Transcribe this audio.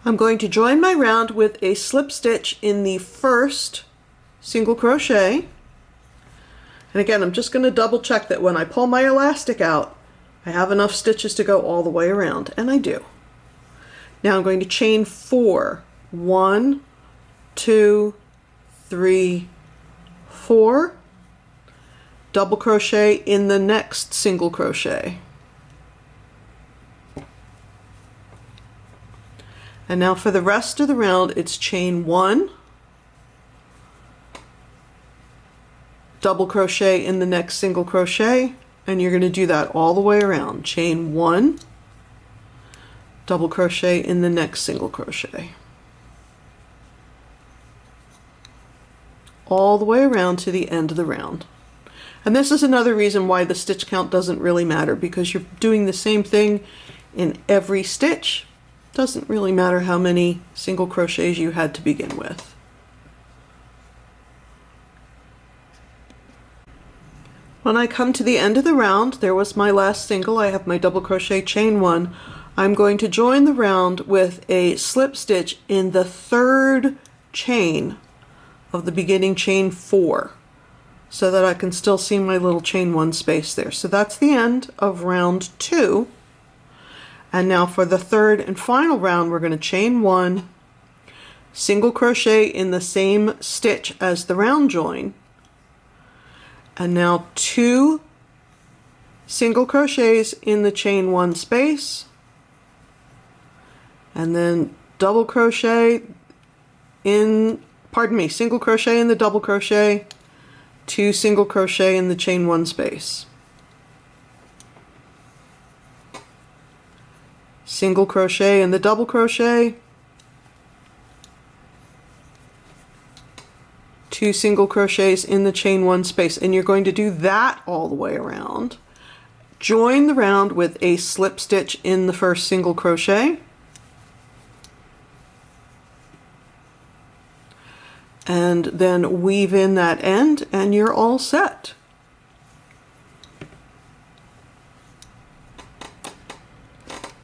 I'm going to join my round with a slip stitch in the first single crochet. And again, I'm just going to double check that when I pull my elastic out, I have enough stitches to go all the way around, and I do. Now I'm going to chain 4. 1, 2, 3, 4. Double crochet in the next single crochet. And now for the rest of the round, it's chain 1, double crochet in the next single crochet, and you're going to do that all the way around. Chain 1, double crochet in the next single crochet. All the way around to the end of the round. And this is another reason why the stitch count doesn't really matter, because you're doing the same thing in every stitch. Doesn't really matter how many single crochets you had to begin with. When I come to the end of the round, there was my last single. I have my double crochet, chain 1. I'm going to join the round with a slip stitch in the third chain of the beginning chain 4, so that I can still see my little chain 1 space there. So that's the end of round 2. And now for the third and final round, we're going to chain 1, single crochet in the same stitch as the round join, and now 2 single crochets in the chain 1 space, and then double crochet in, single crochet in the double crochet, 2 single crochet in the chain 1 space. Single crochet in the double crochet, 2 single crochets in the chain 1 space, and you're going to do that all the way around. Join the round with a slip stitch in the first single crochet, and then weave in that end, and you're all set.